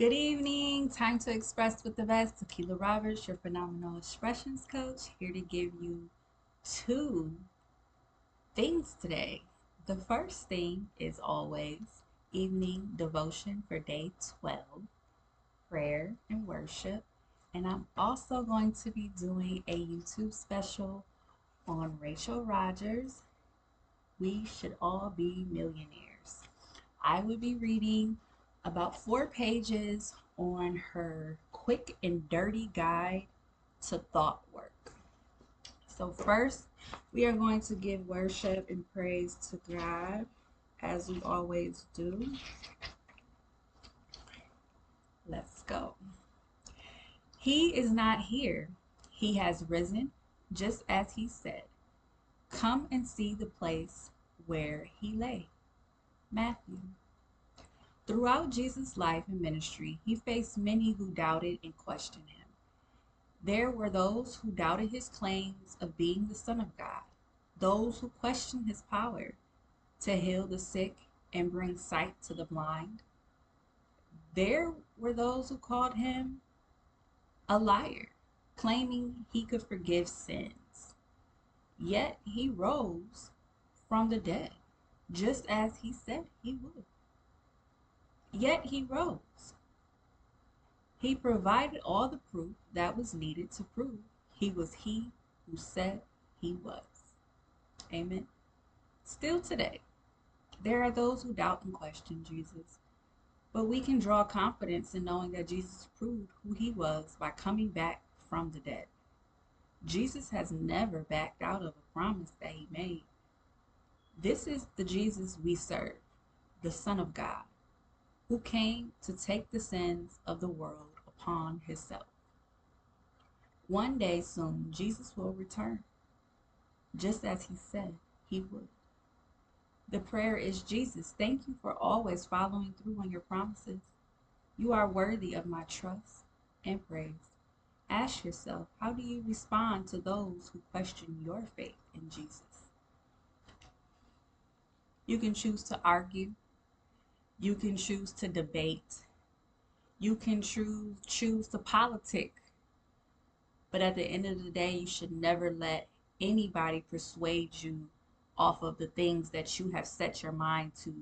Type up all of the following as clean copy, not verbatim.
Good evening. Time to express with the best. Tequila Roberts, your phenomenal expressions coach, here to give you two things today. The first thing is always evening devotion for day 12, prayer and worship. And I'm also going to be doing a YouTube special on Rachel Rodgers. We should all be millionaires. I will be reading about 4 pages on her quick and dirty guide to thought work. So, first, we are going to give worship and praise to God as we always do. Let's go. He is not here, he has risen, just as he said. Come and see the place where he lay. Matthew. Throughout Jesus' life and ministry, he faced many who doubted and questioned him. There were those who doubted his claims of being the Son of God, those who questioned his power to heal the sick and bring sight to the blind. There were those who called him a liar, claiming he could forgive sins. Yet he rose from the dead, just as he said he would. Yet he rose. He provided all the proof that was needed to prove he was he who said he was. Amen. Still today, there are those who doubt and question Jesus, but we can draw confidence in knowing that Jesus proved who he was by coming back from the dead. Jesus has never backed out of a promise that he made. This is the Jesus we serve, the Son of God, who came to take the sins of the world upon himself. One day soon, Jesus will return, just as he said he would. The prayer is, Jesus, thank you for always following through on your promises. You are worthy of my trust and praise. Ask yourself, how do you respond to those who question your faith in Jesus? You can choose to argue. You can choose to debate. You can choose to politic. But at the end of the day, you should never let anybody persuade you off of the things that you have set your mind to,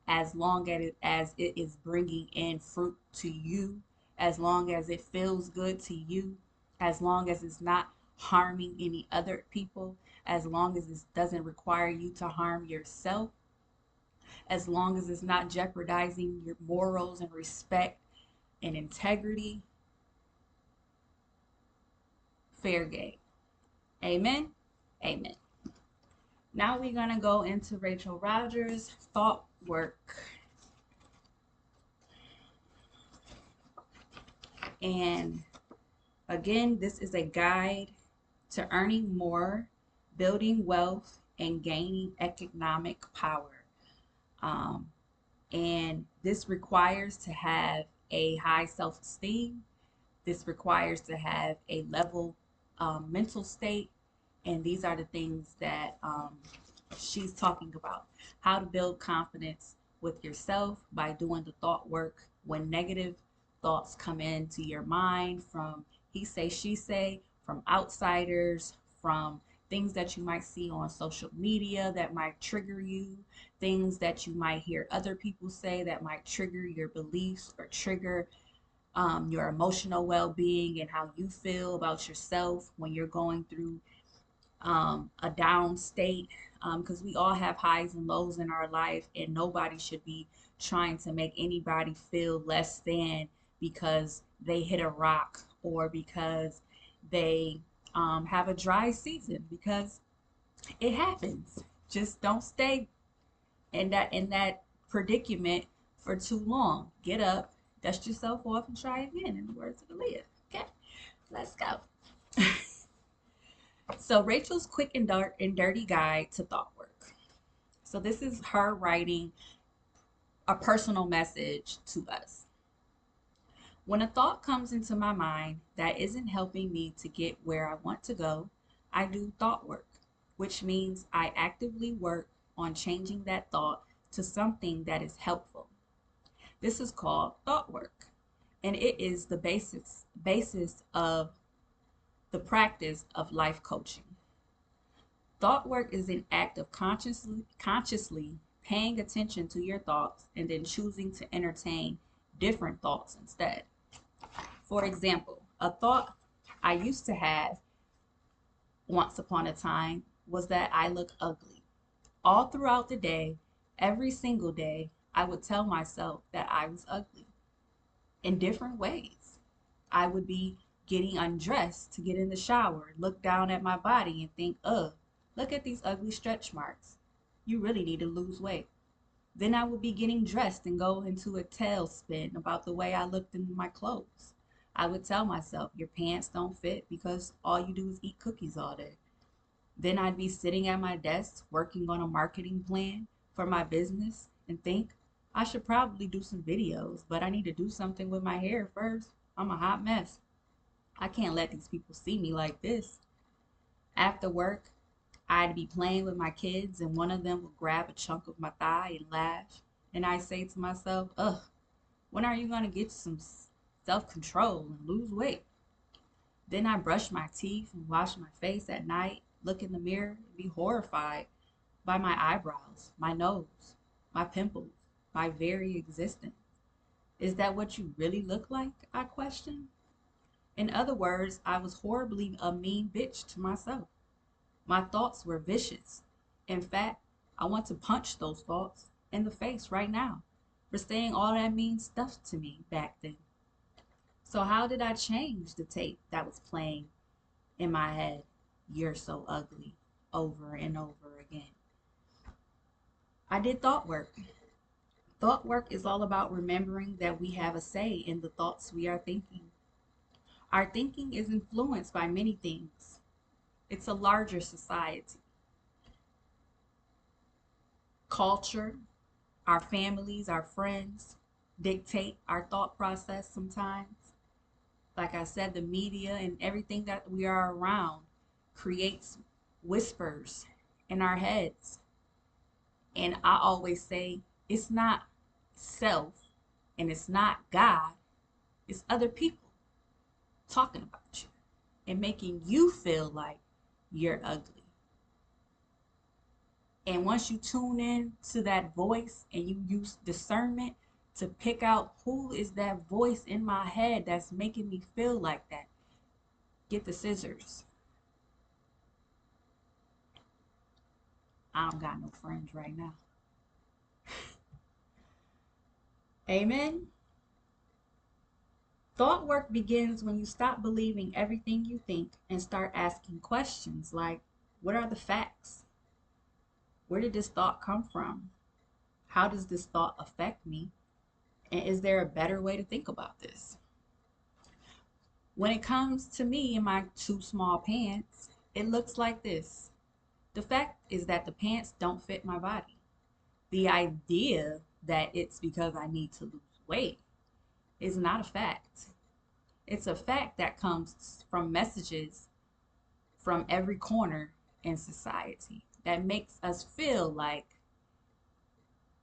as long as it is bringing in fruit to you, as long as it feels good to you, as long as it's not harming any other people, as long as it doesn't require you to harm yourself, as long as it's not jeopardizing your morals and respect and integrity. Fair game. Amen. Amen. Now we're going to go into Rachel Rodgers' thought work. And again, this is a guide to earning more, building wealth, and gaining economic power. And this requires to have a high self-esteem. This requires to have a level mental state. And these are the things that she's talking about. How to build confidence with yourself by doing the thought work when negative thoughts come into your mind from he say, she say, from outsiders, from things that you might see on social media that might trigger you, things that you might hear other people say that might trigger your beliefs or trigger your emotional well-being and how you feel about yourself when you're going through a down state, because we all have highs and lows in our life, and nobody should be trying to make anybody feel less than because they hit a rock or because they have a dry season, because it happens. Just don't stay in that predicament for too long. Get up, dust yourself off, and try again, in the words of Aaliyah. Okay, let's go. So Rachel's quick and dirty guide to thought work. So this is her writing a personal message to us. When a thought comes into my mind that isn't helping me to get where I want to go, I do thought work, which means I actively work on changing that thought to something that is helpful. This is called thought work. and it is the basis of the practice of life coaching. Thought work is an act of consciously paying attention to your thoughts and then choosing to entertain different thoughts instead. For example, a thought I used to have once upon a time was that I look ugly. All throughout the day, every single day, I would tell myself that I was ugly in different ways. I would be getting undressed to get in the shower, look down at my body and think, ugh, look at these ugly stretch marks. You really need to lose weight. Then I would be getting dressed and go into a tailspin about the way I looked in my clothes. I would tell myself, your pants don't fit because all you do is eat cookies all day. Then I'd be sitting at my desk working on a marketing plan for my business and think, I should probably do some videos, but I need to do something with my hair first. I'm a hot mess. I can't let these people see me like this. After work, I'd be playing with my kids and one of them would grab a chunk of my thigh and laugh. And I say to myself, ugh, when are you going to get some self-control and lose weight? Then I brush my teeth and wash my face at night, look in the mirror and be horrified by my eyebrows, my nose, my pimples, my very existence. Is that what you really look like? I question. In other words, I was horribly a mean bitch to myself. My thoughts were vicious. In fact, I want to punch those thoughts in the face right now for saying all that mean stuff to me back then. So how did I change the tape that was playing in my head? You're so ugly, over and over again. I did thought work. Thought work is all about remembering that we have a say in the thoughts we are thinking. Our thinking is influenced by many things. It's a larger society. Culture, our families, our friends dictate our thought process sometimes. Like I said, the media and everything that we are around creates whispers in our heads. And I always say, it's not self and it's not God, it's other people talking about you and making you feel like you're ugly. And once you tune in to that voice and you use discernment to pick out who is that voice in my head that's making me feel like that, get the scissors. I don't got no friends right now. Amen. Thought work begins when you stop believing everything you think and start asking questions like, what are the facts? Where did this thought come from? How does this thought affect me? And is there a better way to think about this? When it comes to me and my two small pants, it looks like this. The fact is that the pants don't fit my body. The idea that it's because I need to lose weight is not a fact. It's a fact that comes from messages from every corner in society that makes us feel like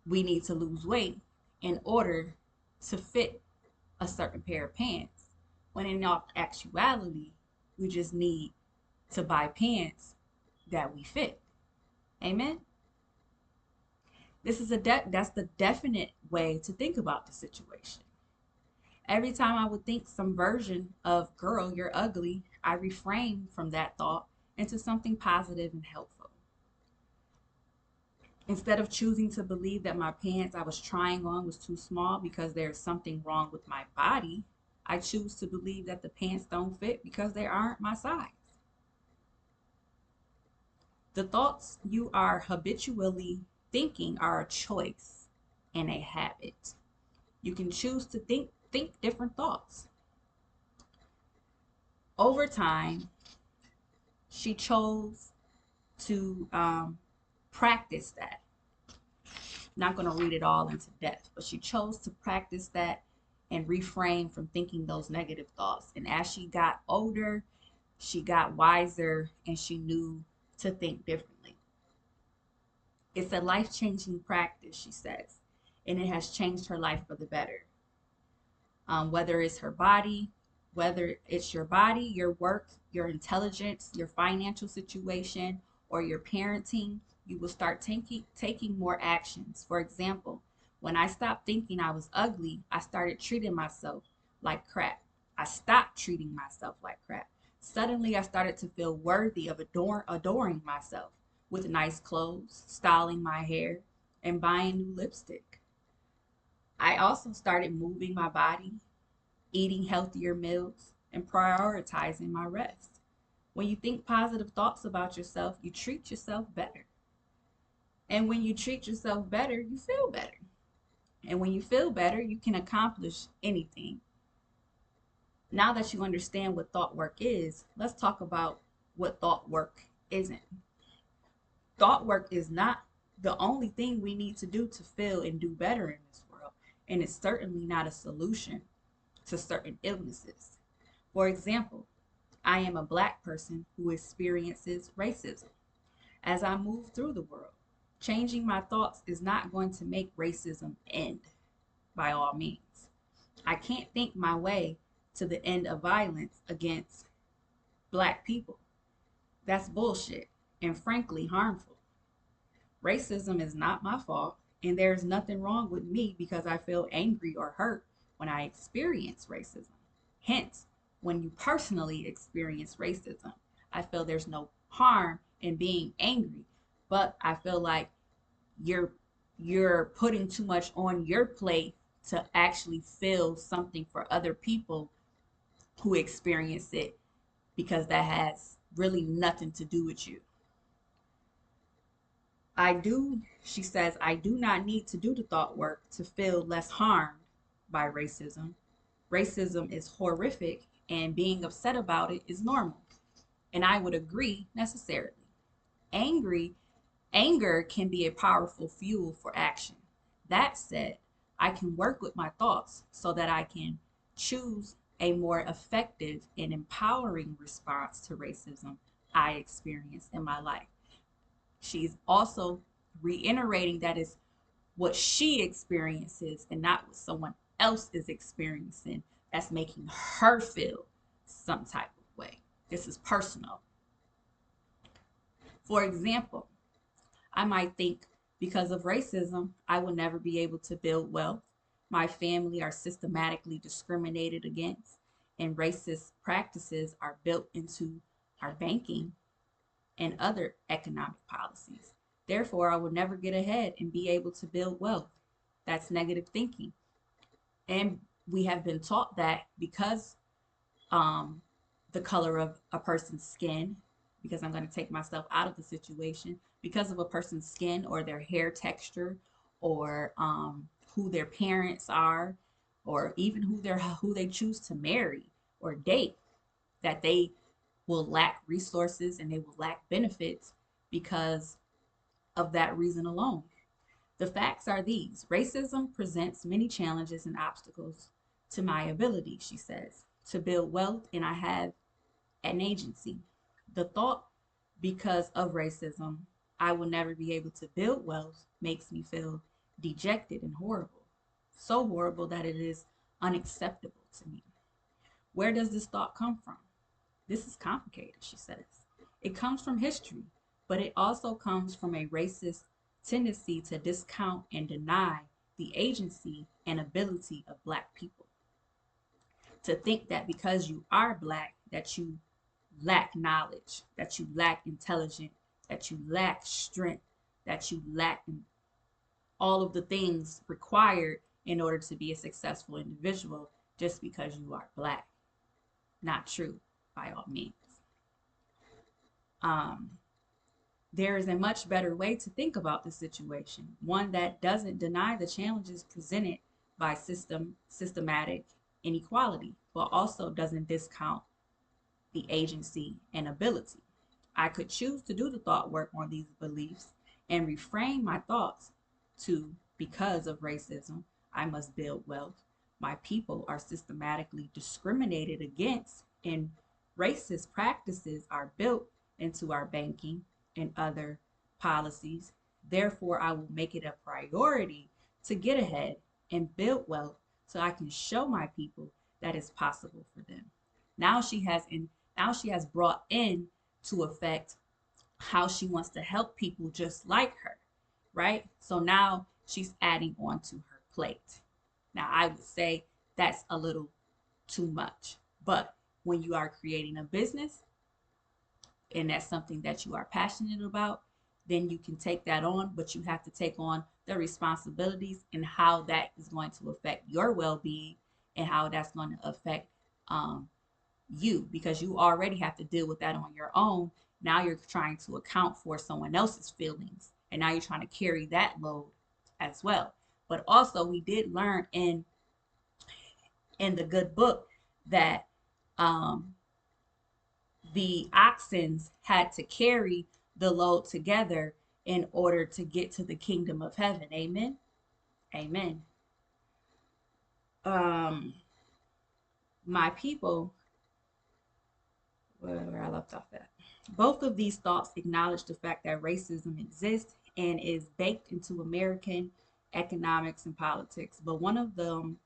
we need to lose weight in order to fit a certain pair of pants. When in all actuality, we just need to buy pants that we fit. Amen. That's the definite way to think about the situation. Every time I would think some version of girl, you're ugly, I reframe from that thought into something positive and helpful. Instead of choosing to believe that my pants I was trying on was too small because there's something wrong with my body, I choose to believe that the pants don't fit because they aren't my size. The thoughts you are habitually thinking are a choice and a habit. You can choose to think different thoughts. Over time, she chose to practice that. Not going to read it all into depth, but she chose to practice that and refrain from thinking those negative thoughts. And as she got older, she got wiser and she knew to think differently. It's a life-changing practice, she says, and it has changed her life for the better. whether it's her body, whether it's your body, your work, your intelligence, your financial situation, or your parenting, you will start taking more actions. For example, when I stopped thinking I was ugly, I started treating myself like crap. I stopped treating myself like crap. Suddenly, I started to feel worthy of adoring myself with nice clothes, styling my hair, and buying new lipstick. I also started moving my body, eating healthier meals, and prioritizing my rest. When you think positive thoughts about yourself, you treat yourself better. And when you treat yourself better, you feel better. And when you feel better, you can accomplish anything. Now that you understand what thought work is, let's talk about what thought work isn't. Thought work is not the only thing we need to do to feel and do better in this world. And it's certainly not a solution to certain illnesses. For example, I am a Black person who experiences racism. As I move through the world, changing my thoughts is not going to make racism end by all means. I can't think my way to the end of violence against Black people. That's bullshit and frankly harmful. Racism is not my fault, and there's nothing wrong with me because I feel angry or hurt when I experience racism. Hence, when you personally experience racism, I feel there's no harm in being angry, but I feel like you're you're putting too much on your plate to actually feel something for other people who experience it because that has really nothing to do with you. She says, I do not need to do the thought work to feel less harmed by racism. Racism is horrific and being upset about it is normal. And I would agree necessarily. Angry Anger can be a powerful fuel for action. That said, I can work with my thoughts so that I can choose a more effective and empowering response to racism I experience in my life. She's also reiterating that is what she experiences and not what someone else is experiencing that's making her feel some type of way. This is personal. For example, I might think because of racism, I will never be able to build wealth. My family are systematically discriminated against, and racist practices are built into our banking and other economic policies. Therefore, I will never get ahead and be able to build wealth. That's negative thinking. And we have been taught that because um, the color of a person's skin, because I'm going to take myself out of the situation, because of a person's skin or their hair texture or who their parents are or even who they choose to marry or date, that they will lack resources and they will lack benefits because of that reason alone. The facts are these: racism presents many challenges and obstacles to my ability, she says, to build wealth, and I have an agency. The thought, because of racism, I will never be able to build wealth makes me feel dejected and horrible. So horrible that it is unacceptable to me. Where does this thought come from? This is complicated, she says. It comes from history, but it also comes from a racist tendency to discount and deny the agency and ability of Black people. To think that because you are Black, that you lack knowledge, that you lack intelligence, that you lack strength, that you lack all of the things required in order to be a successful individual just because you are Black. Not true by all means. Um, there is a much better way to think about the situation, one that doesn't deny the challenges presented by systematic inequality, but also doesn't discount the agency and ability. I could choose to do the thought work on these beliefs and reframe my thoughts to, because of racism, I must build wealth. My people are systematically discriminated against, and racist practices are built into our banking and other policies. Therefore, I will make it a priority to get ahead and build wealth so I can show my people that it's possible for them. Now she has brought in to effect how she wants to help people just like her, right? So now she's adding on to her plate. Now I would say that's a little too much. But when you are creating a business and that's something that you are passionate about, then you can take that on, but you have to take on the responsibilities and how that is going to affect your well being and how that's going to affect um, you, because you already have to deal with that on your own. Now you're trying to account for someone else's feelings, and now you're trying to carry that load as well. But also, we did learn in the good book that um, the oxens had to carry the load together in order to get to the kingdom of heaven. Amen. Amen. Um, my people, where I left off at. Both of these thoughts acknowledge the fact that racism exists and is baked into American economics and politics, but one of them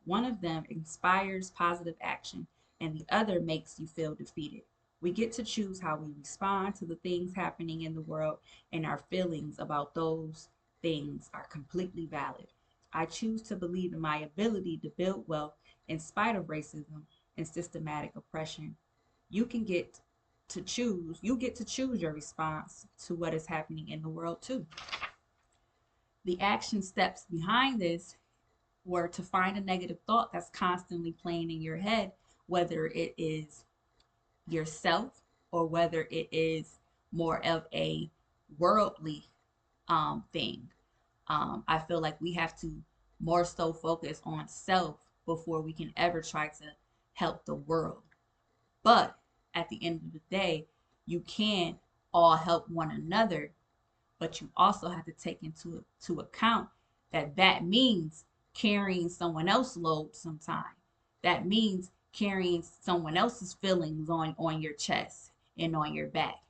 inspires positive action and the other makes you feel defeated. We get to choose how we respond to the things happening in the world, and our feelings about those things are completely valid. I choose to believe in my ability to build wealth in spite of racism and systematic oppression. You get to choose your response to what is happening in the world too. The action steps behind this were to find a negative thought that's constantly playing in your head, whether it is yourself or whether it is more of a worldly thing. I feel like we have to more so focus on self before we can ever try to help the world. But at the end of the day, you can all help one another, but you also have to take into to account that that means carrying someone else's load sometime. That means carrying someone else's feelings on your chest and on your back,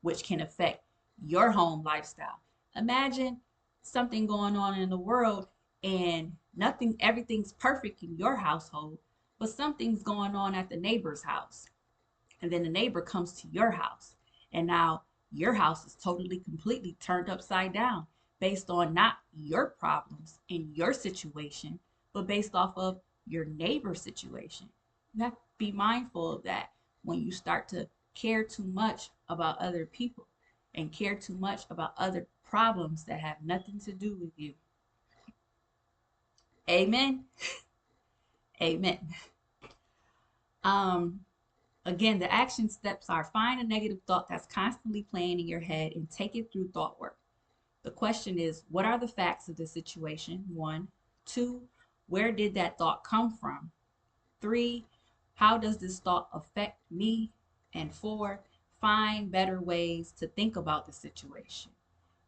which can affect your home lifestyle. Imagine something going on in the world and everything's perfect in your household, but something's going on at the neighbor's house, and then the neighbor comes to your house, and now your house is totally completely turned upside down based on not your problems in your situation, but based off of your neighbor's situation. You have to be mindful of that when you start to care too much about other people and care too much about other problems that have nothing to do with you. Amen. Amen. um Again, the action steps are: find a negative thought that's constantly playing in your head and take it through thought work. The question is, what are the facts of the situation? One. Two, where did that thought come from? Three, how does this thought affect me? And four, find better ways to think about the situation.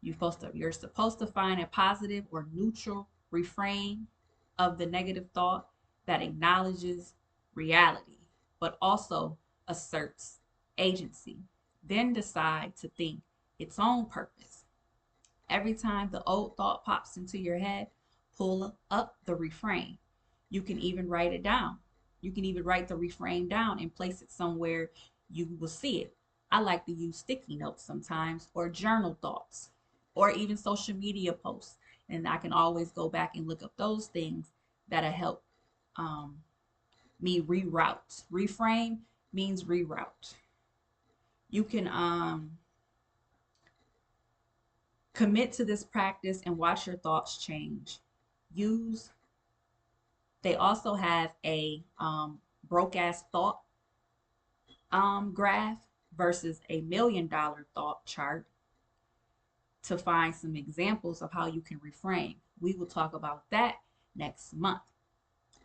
You're supposed to find a positive or neutral refrain of the negative thought that acknowledges reality, but also asserts agency. Then decide to think its own purpose. Every time the old thought pops into your head, pull up the refrain. You can even write it down. You can even write the refrain down and place it somewhere you will see it. I like to use sticky notes sometimes, or journal thoughts, or even social media posts. And I can always go back and look up those things that'll help um, me reroute. Reframe means reroute. You can commit to this practice and watch your thoughts change. Use, they also have a broke ass thought graph versus a $1,000,000 thought chart to find some examples of how you can reframe. We will talk about that next month.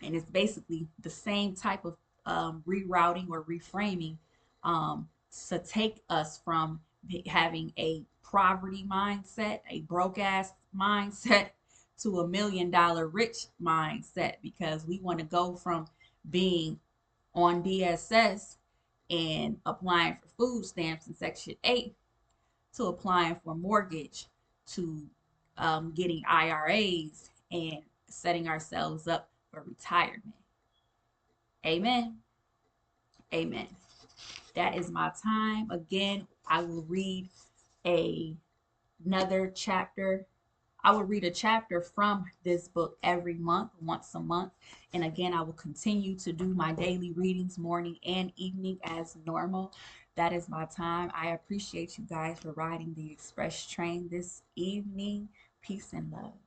And it's basically the same type of rerouting or reframing to take us from having a poverty mindset, a broke ass mindset, to $1,000,000 rich mindset, because we want to go from being on DSS and applying for food stamps in Section 8 to applying for mortgage, to getting IRAs and setting ourselves up for retirement. Amen. Amen. That is my time. Again, I will read a, another chapter. I will read a chapter from this book every month, once a month. And again, I will continue to do my daily readings morning and evening as normal. That is my time. I appreciate you guys for riding the express train this evening. Peace and love.